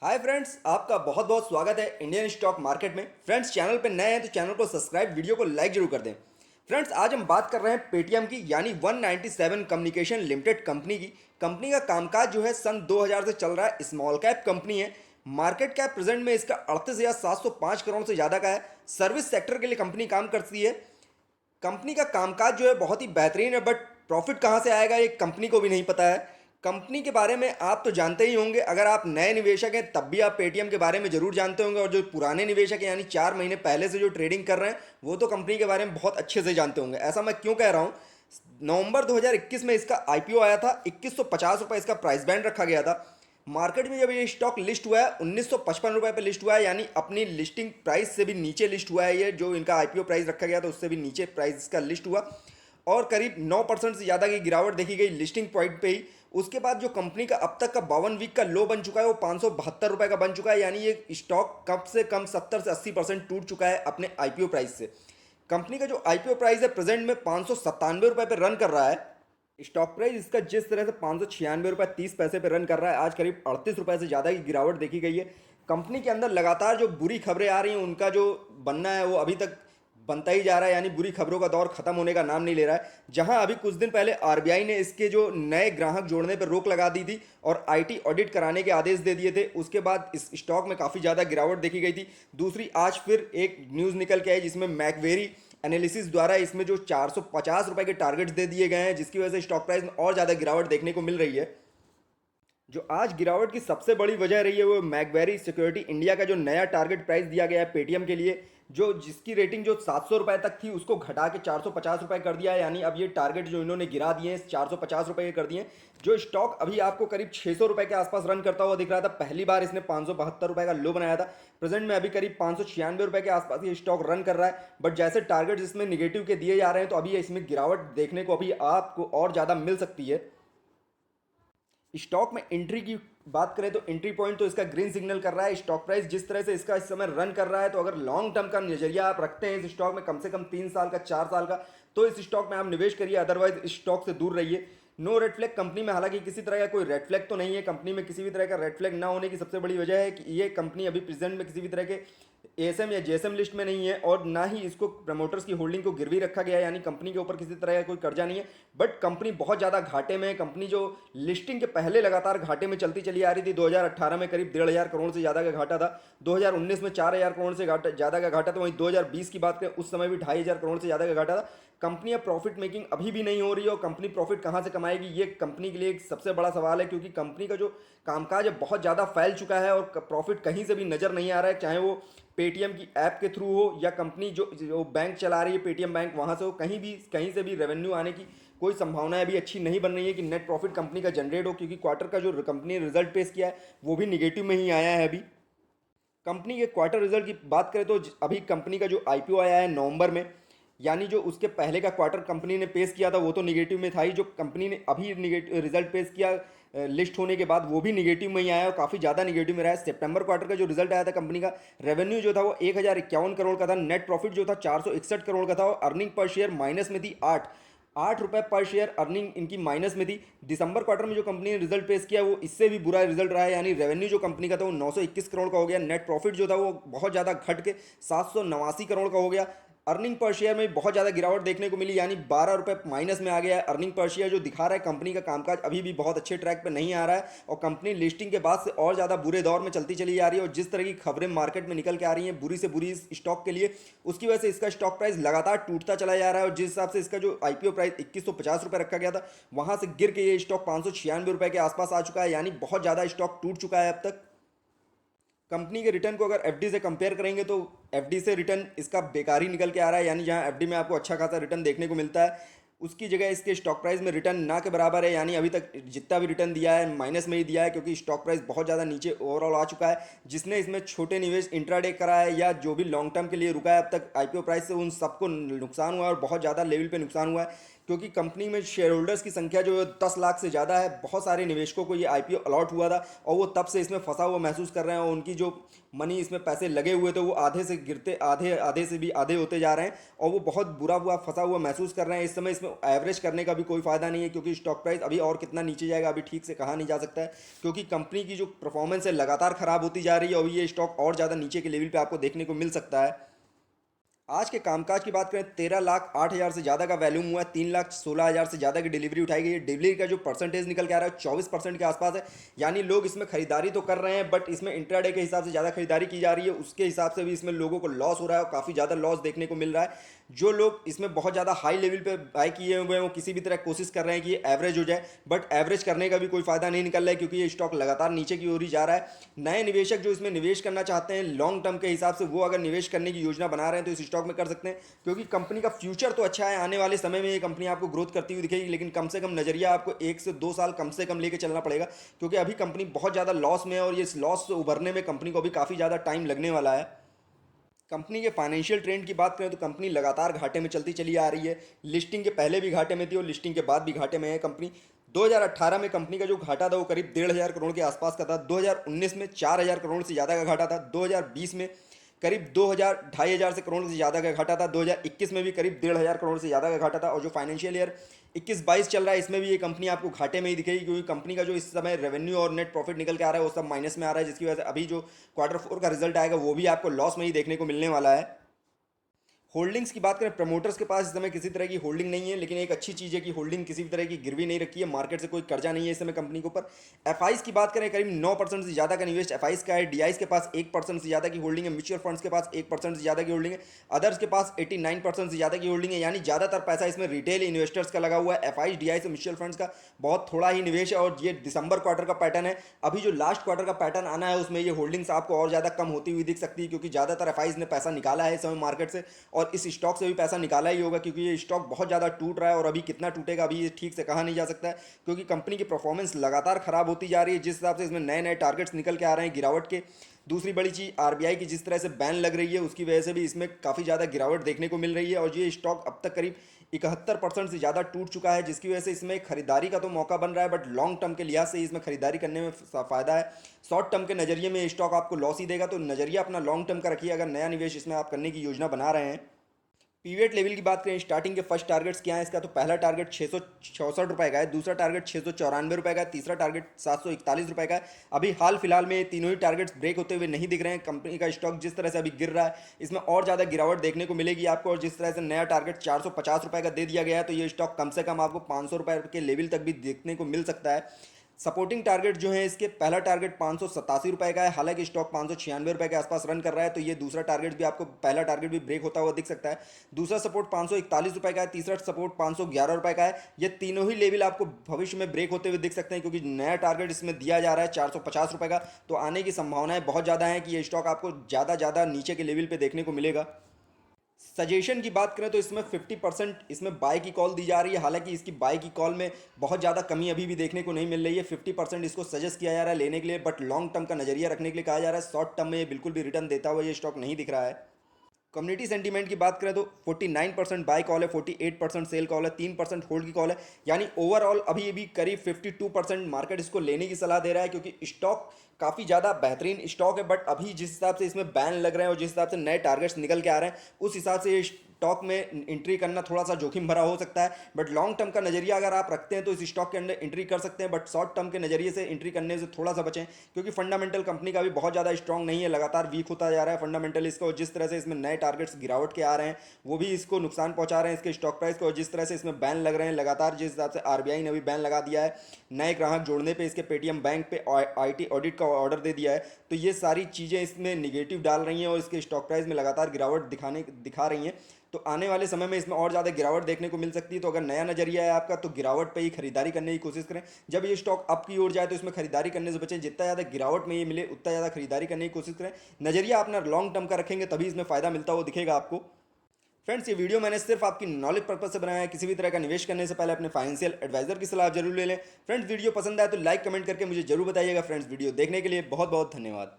Hi friends, आपका बहुत बहुत स्वागत है इंडियन स्टॉक मार्केट में। फ्रेंड्स, चैनल पे नए हैं तो चैनल को सब्सक्राइब, वीडियो को लाइक जरूर कर दें। फ्रेंड्स, आज हम बात कर रहे हैं पेटीएम की, यानी 197 कम्युनिकेशन लिमिटेड कंपनी की। कंपनी का कामकाज जो है सन 2000 से चल रहा है। स्मॉल कैप कंपनी है। मार्केट कैप प्रेजेंट में इसका 38,705 करोड़ से ज़्यादा का है। सर्विस सेक्टर के लिए कंपनी काम करती है। कंपनी का कामकाज जो है बहुत ही बेहतरीन है, बट प्रॉफिट कहाँ से आएगा ये कंपनी को भी नहीं पता है। कंपनी के बारे में आप तो जानते ही होंगे। अगर आप नए निवेशक हैं तब भी आप पेटीएम के बारे में जरूर जानते होंगे, और जो पुराने निवेशक हैं यानी 4 महीने पहले से जो ट्रेडिंग कर रहे हैं वो तो कंपनी के बारे में बहुत अच्छे से जानते होंगे। ऐसा मैं क्यों कह रहा हूँ, नवंबर 2021 में इसका आईपीओ आया था। 2150 रुपये इसका प्राइस बैंड रखा गया था। मार्केट में जब ये स्टॉक लिस्ट हुआ है 1955 रुपये पे लिस्ट हुआ है, यानी अपनी लिस्टिंग प्राइस से भी नीचे लिस्ट हुआ है। ये जो इनका आईपीओ प्राइस रखा गया था उससे भी नीचे प्राइस इसका लिस्ट हुआ, और करीब 9% से ज़्यादा की गिरावट देखी गई लिस्टिंग पॉइंट पे ही। उसके बाद जो कंपनी का अब तक का 52 वीक का लो बन चुका है वो 572 रुपये का बन चुका है, यानी ये स्टॉक कम से कम 70 से 80% टूट चुका है अपने आईपीओ प्राइस से। कंपनी का जो आईपीओ प्राइस है प्रेजेंट में 597 रुपये पे रन कर रहा है। स्टॉक प्राइस इसका जिस तरह से 596 रुपये 30 पैसे पे रन कर रहा है, आज करीब 38 रुपये से ज़्यादा की गिरावट देखी गई है। कंपनी के अंदर लगातार जो बुरी खबरें आ रही हैं उनका जो बनना है वो अभी तक बनता ही जा रहा है, यानी बुरी खबरों का दौर खत्म होने का नाम नहीं ले रहा है। जहां अभी कुछ दिन पहले आरबीआई ने इसके जो नए ग्राहक जोड़ने पर रोक लगा दी थी और आईटी ऑडिट कराने के आदेश दे दिए थे, उसके बाद इस स्टॉक में काफ़ी ज़्यादा गिरावट देखी गई थी। दूसरी, आज फिर एक न्यूज़ निकल के आई जिसमें मैकवेरी एनालिसिस द्वारा इसमें जो 450 रुपये के टारगेट्स दे दिए गए हैं, जिसकी वजह से स्टॉक प्राइस में और ज़्यादा गिरावट देखने को मिल रही है। जो आज गिरावट की सबसे बड़ी वजह रही है वो मैकबेरी सिक्योरिटी इंडिया का जो नया टारगेट प्राइस दिया गया है पेटीएम के लिए, जो जिसकी रेटिंग जो 700 रुपये तक थी उसको घटा के 450 रुपये कर दिया है। यानी अब ये टारगेट जो इन्होंने गिरा दिए हैं 450 रुपये कर दिए हैं। जो स्टॉक अभी आपको करीब 600 रुपये के आसपास रन करता हुआ दिख रहा था, पहली बार इसने 572 रुपये का लो बनाया था। प्रेजेंट में अभी करीब 596 रुपये के आसपास ये स्टॉक रन कर रहा है, बट जैसे टारगेट इसमें निगेटिव के दिए जा रहे हैं तो अभी इसमें गिरावट देखने को अभी आपको और ज़्यादा मिल सकती है। स्टॉक में एंट्री की बात करें तो एंट्री पॉइंट तो इसका ग्रीन सिग्नल कर रहा है। स्टॉक प्राइस जिस तरह से इसका इस समय रन कर रहा है, तो अगर लॉन्ग टर्म का नजरिया आप रखते हैं इस स्टॉक में कम से कम 3 साल का 4 साल का, तो इस स्टॉक में आप निवेश करिए, अदरवाइज इस स्टॉक से दूर रहिए। नो रेड फ्लैग कंपनी में, हालांकि किसी तरह का कोई रेड फ्लैग तो नहीं है। कंपनी में किसी भी तरह का रेड फ्लैग ना होने की सबसे बड़ी वजह है कि ये कंपनी अभी प्रेजेंट में किसी भी तरह के एएसएम या जेएसएम लिस्ट में नहीं है, और ना ही इसको प्रमोटर्स की होल्डिंग को गिरवी रखा गया है, यानी कंपनी के ऊपर किसी तरह का कोई कर्जा नहीं है। बट कंपनी बहुत ज़्यादा घाटे में है। कंपनी जो लिस्टिंग के पहले लगातार घाटे में चलती चली आ रही थी, 2018 में करीब 1,500 करोड़ से ज़्यादा का घाटा था, 2019 में 4,000 करोड़ से ज़्यादा का घाटा था, वहीं 2020 की बात करें उस समय भी 2,500 करोड़ से ज़्यादा का घाटा था। कंपनी अब प्रॉफिट मेकिंग अभी भी नहीं हो रही है, और कंपनी प्रॉफिट कहाँ से कमाएगी ये कंपनी के लिए एक सबसे बड़ा सवाल है, क्योंकि कंपनी का जो कामकाज है बहुत ज़्यादा फैल चुका है और प्रॉफिट कहीं से भी नज़र नहीं आ रहा है, चाहे वो पेटीएम की ऐप के थ्रू हो या कंपनी जो बैंक चला रही है पेटीएम बैंक, वहाँ से हो, कहीं से भी रेवेन्यू आने की कोई संभावना अभी अच्छी नहीं बन रही है कि नेट प्रॉफिट कंपनी का जनरेट हो, क्योंकि क्वार्टर का जो कंपनी ने रिजल्ट पेश किया है वो भी निगेटिव में ही आया है। अभी कंपनी के क्वार्टर रिजल्ट की बात करें तो अभी कंपनी का जो आईपीओ आया है नवंबर में, यानी जो उसके पहले का क्वार्टर कंपनी ने पेश किया था वो तो निगेटिव में था ही, जो कंपनी ने अभी निगेटिव रिजल्ट पेश किया लिस्ट होने के बाद वो भी निगेटिव में ही आया और काफ़ी ज़्यादा निगेटिव में रहा है। सितंबर क्वार्टर का जो रिजल्ट आया था कंपनी का, रेवेन्यू जो था वो 1,051 करोड़ का था, नेट प्रॉफिट जो था 461 करोड़ का था, और अर्निंग पर शेयर माइनस में थी 8 रुपये पर शेयर अर्निंग इनकी माइनस में थी। दिसंबर क्वार्टर में जो कंपनी ने रिजल्ट पेश किया वो इससे भी बुरा रिजल्ट रहा है, यानी रेवेन्यू जो कंपनी का था वो 921 करोड़ का हो गया, नेट प्रॉफिट जो था वो बहुत ज़्यादा घट के 789 करोड़ का हो गया। अर्निंग पर शेयर में बहुत ज़्यादा गिरावट देखने को मिली, यानी 12 रुपये माइनस में आ गया है अर्निंग पर शेयर, जो दिखा रहा है कंपनी का कामकाज अभी भी बहुत अच्छे ट्रैक पे नहीं आ रहा है, और कंपनी लिस्टिंग के बाद से और ज़्यादा बुरे दौर में चलती चली जा रही है। और जिस तरह की खबरें मार्केट में निकल के आ रही हैं बुरी से बुरी इस स्टॉक के लिए, उसकी वजह से इसका स्टॉक प्राइस लगातार टूटता चला जा रहा है। और जिस हिसाब से इसका जो आईपीओ प्राइस 2150 रुपये रखा गया था, वहाँ से गिर के ये स्टॉक 596 रुपये के आसपास आ चुका है, यानी बहुत ज़्यादा स्टॉक टूट चुका है अब तक। कंपनी के रिटर्न को अगर एफडी से कंपेयर करेंगे तो एफडी से रिटर्न इसका बेकार ही निकल के आ रहा है, यानी जहां एफडी में आपको अच्छा खासा रिटर्न देखने को मिलता है उसकी जगह इसके स्टॉक प्राइस में रिटर्न ना के बराबर है, यानी अभी तक जितना भी रिटर्न दिया है माइनस में ही दिया है, क्योंकि स्टॉक प्राइस बहुत ज़्यादा नीचे ओवरऑल आ चुका है। जिसने इसमें छोटे निवेश इंट्राडे करा है या जो भी लॉन्ग टर्म के लिए रुका है अब तक आईपीओ प्राइस से, उन सबको नुकसान हुआ है और बहुत ज़्यादा लेवल पे नुकसान हुआ है। क्योंकि कंपनी में शेयर होल्डर्स की संख्या जो है 10 लाख से ज़्यादा है। बहुत सारे निवेशकों को ये आईपीओ अलॉट हुआ था और वो तब से इसमें फंसा हुआ महसूस कर रहे हैं और उनकी जो मनी इसमें पैसे लगे हुए थे वो आधे से गिरते आधे आधे से भी आधे होते जा रहे हैं और वो बहुत बुरा हुआ फंसा हुआ महसूस कर रहे हैं। इस समय इसमें एवरेज करने का भी कोई फ़ायदा नहीं है, क्योंकि स्टॉक प्राइस अभी और कितना नीचे जाएगा अभी ठीक से कहा नहीं जा सकता है, क्योंकि कंपनी की जो परफॉर्मेंस है लगातार ख़राब होती जा रही है और ये स्टॉक और ज़्यादा नीचे के लेवल पे आपको देखने को मिल सकता है। आज के कामकाज की बात करें, 13,08,000 से ज़्यादा का वैल्यूम हुआ है, 3,16,000 से ज़्यादा की डिलीवरी उठाई गई है। डिलीवरी का जो परसेंटेज निकल के आ रहा है 24% के आसपास है, यानी लोग इसमें खरीदारी तो कर रहे हैं बट इसमें इंट्राडे के हिसाब से ज़्यादा खरीदारी की जा रही है, उसके हिसाब से भी इसमें लोगों को लॉस हो रहा है और काफ़ी ज़्यादा लॉस देखने को मिल रहा है। जो लोग इसमें बहुत ज़्यादा हाई लेवल पे बाय किए हुए हैं वो किसी भी तरह कोशिश कर रहे हैं कि ये एवरेज हो जाए, बट एवरेज करने का भी कोई फ़ायदा नहीं निकल रहा है, क्योंकि ये स्टॉक लगातार नीचे की ओर ही जा रहा है। नए निवेशक जो इसमें निवेश करना चाहते हैं लॉन्ग टर्म के हिसाब से, वो अगर निवेश करने की योजना बना रहे हैं तो इस स्टॉक में कर सकते हैं, क्योंकि कंपनी का फ्यूचर तो अच्छा है। आने वाले समय में ये कंपनी आपको ग्रोथ करती हुई दिखेगी, लेकिन कम से कम नजरिया आपको 1 से 2 साल कम से कम लेके चलना पड़ेगा, क्योंकि अभी कंपनी बहुत ज़्यादा लॉस में है और ये इस लॉस से उभरने में कंपनी को अभी काफ़ी ज़्यादा टाइम लगने वाला है। कंपनी के फाइनेंशियल ट्रेंड की बात करें तो कंपनी लगातार घाटे में चलती चली आ रही है। लिस्टिंग के पहले भी घाटे में थी और लिस्टिंग के बाद भी घाटे में है कंपनी। 2018 में कंपनी का जो घाटा था वो करीब 1,500 करोड़ के आसपास का था। 2019 में 4,000 करोड़ से ज़्यादा का घाटा था। 2020 में करीब 2,000 से करोड़ से ज़्यादा का घाटा था। 2021 में भी करीब 1,500 करोड़ से ज़्यादा का घाटा था और जो फाइनेंशियल ईयर 21-22 चल रहा है इसमें भी ये कंपनी आपको घाटे में ही दिखेगी, क्योंकि कंपनी का जो इस समय रेवेन्यू और नेट प्रॉफिट निकल के आ रहा है वो सब माइनस में आ रहा है, जिसकी वजह से अभी जो Q4 का रिजल्ट आएगा वो भी आपको लॉस में ही देखने को मिलने वाला है। होल्डिंग्स की बात करें, प्रमोटर्स के पास इस समय किसी तरह की होल्डिंग नहीं है, लेकिन एक अच्छी चीज़ है कि होल्डिंग किसी भी तरह की गिरवी नहीं रखी है, मार्केट से कोई कर्जा नहीं है इस समय कंपनी के ऊपर। एफआईज की बात करें, करीब 9% से ज़्यादा का निवेश एफआईज का है। डीआईज के पास 1% से ज़्यादा की होल्डिंग है। म्यूचुअल फंड्स के पास 1% से ज़्यादा की होल्डिंग है। अदर्स के पास 89% से ज़्यादा की होल्डिंग है, यानी ज़्यादातर पैसा इसमें रिटेल इन्वेस्टर्स का लगा हुआ है। एफआईज डीआई से म्यूचुअल फंड्स का बहुत थोड़ा ही निवेश है और ये दिसंबर क्वार्टर का पैटर्न है। अभी जो लास्ट क्वार्टर का पैटर्न आना है उसमें ये होल्डिंग्स आपको और ज़्यादा कम होती हुई दिख सकती है, क्योंकि ज़्यादातर एफआईज ने पैसा निकाला है इस समय मार्केट से और इस स्टॉक से भी पैसा निकाला ही होगा, क्योंकि ये स्टॉक बहुत ज़्यादा टूट रहा है और अभी कितना टूटेगा अभी ये ठीक से कहा नहीं जा सकता है, क्योंकि कंपनी की परफॉर्मेंस लगातार खराब होती जा रही है। जिस हिसाब से इसमें नए नए टारगेट्स निकल के आ रहे हैं गिरावट के। दूसरी बड़ी चीज़ आरबीआई की जिस तरह से बैन लग रही है उसकी वजह से भी इसमें काफ़ी ज़्यादा गिरावट देखने को मिल रही है और ये स्टॉक अब तक करीब 71% से ज़्यादा टूट चुका है, जिसकी वजह से इसमें खरीदारी का तो मौका बन रहा है बट लॉन्ग टर्म के लिहाज से इसमें खरीदारी करने में फ़ायदा है। शॉर्ट टर्म के नज़रिए में स्टॉक आपको लॉस ही देगा, तो नज़रिया अपना लॉन्ग टर्म का रखिए अगर नया निवेश इसमें आप करने की योजना बना रहे हैं। पीवेट लेवल की बात करें, स्टार्टिंग के फर्स्ट टारगेट्स क्या है इसका, तो पहला टारगेट 664 का है, दूसरा टारगेट 694 का है, तीसरा टारगेट 741 का है। अभी हाल फिलहाल में तीनों ही टारगेट्स ब्रेक होते हुए नहीं दिख रहे हैं। कंपनी का स्टॉक जिस तरह से अभी गिर रहा है इसमें और ज़्यादा गिरावट देखने को मिलेगी आपको, और जिस तरह से नया टारगेट 450 का दे दिया गया है तो ये स्टॉक कम से कम आपको 500 के लेवल तक भी देखने को मिल सकता है। सपोर्टिंग टारगेट जो है इसके, पहला टारगेट 587 का है, हालांकि स्टॉक 596 के आसपास रन कर रहा है, तो ये दूसरा टारगेट भी आपको, पहला टारगेट भी ब्रेक होता हुआ दिख सकता है। दूसरा सपोर्ट 541 का है, तीसरा सपोर्ट 511 का है। ये तीनों ही लेवल आपको भविष्य में ब्रेक होते हुए दिख सकते हैं, क्योंकि नया टारगेट इसमें दिया जा रहा है 450 का, तो आने की संभावनाएं बहुत ज़्यादा है कि ये स्टॉक आपको ज़्यादा नीचे के लेवल पर देखने को मिलेगा। सजेशन की बात करें तो इसमें 50% इसमें बाय की कॉल दी जा रही है, हालांकि इसकी बाय की कॉल में बहुत ज़्यादा कमी अभी भी देखने को नहीं मिल रही है। 50% इसको सजेस्ट किया जा रहा है लेने के लिए, बट लॉन्ग टर्म का नजरिया रखने के लिए कहा जा रहा है। शॉर्ट टर्म में ये बिल्कुल भी रिटर्न देता हुआ ये स्टॉक नहीं दिख रहा है। कम्युनिटी सेंटीमेंट की बात करें तो 49% बाय कॉल है, 48% सेल कॉल है, 3% होल्ड की कॉल है, यानी ओवरऑल अभी भी करीब 52% मार्केट इसको लेने की सलाह दे रहा है, क्योंकि स्टॉक काफ़ी ज़्यादा बेहतरीन स्टॉक है। बट अभी जिस हिसाब से इसमें बैन लग रहे हैं और जिस हिसाब से नए टारगेट्स निकल के आ रहे हैं उस हिसाब से ये स्टॉक में एंट्री करना थोड़ा सा जोखिम भरा हो सकता है। बट लॉन्ग टर्म का नजरिया अगर आप रखते हैं तो इस स्टॉक के अंदर एंट्री कर सकते हैं, बट शॉर्ट टर्म के नजरिए से एंट्री करने से थोड़ा सा बचें, क्योंकि फंडामेंटल कंपनी का भी बहुत ज़्यादा स्ट्रॉन्ग नहीं है, लगातार वीक होता जा रहा है फंडामेंटल इसका, और जिस तरह से इसमें नए टारगेट्स गिरावट के आ रहे हैं वो भी इसको नुकसान पहुंचा रहे हैं इसके स्टॉक प्राइस को, और जिस तरह से इसमें बैन लग रहे हैं लगातार, जिस हिसाब से आरबीआई ने भी बैन लगा दिया है नए ग्राहक जोड़ने पे, इसके पेटीएम बैंक पे आईटी ऑडिट का ऑर्डर दे दिया है, तो ये सारी चीज़ें इसमें निगेटिव डाल रही हैं और इसके स्टॉक प्राइस में लगातार गिरावट दिखा रही हैं। तो आने वाले समय में इसमें और ज़्यादा गिरावट देखने को मिल सकती है। तो अगर नया नजरिया है आपका तो गिरावट पे ही खरीदारी करने की कोशिश करें। जब ये स्टॉक अप की ओर जाए तो इसमें खरीदारी करने से बचें, जितना ज़्यादा गिरावट में ये मिले उतना ज़्यादा खरीदारी करने की कोशिश करें। नजरिया अपना लॉन्ग टर्म का रखेंगे तभी इसमें फ़ायदा मिलता हुआ दिखेगा आपको। फ्रेंड्स, ये वीडियो मैंने सिर्फ आपकी नॉलेज पर्पज से बनाया है, किसी भी तरह का निवेश करने से पहले अपने फाइनेंशियल एडवाइजर की सलाह जरूर ले लें। फ्रेंड्स, वीडियो पसंद आए तो लाइक कमेंट करके मुझे जरूर बताइएगा। फ्रेंड्स, वीडियो देखने के लिए बहुत बहुत धन्यवाद।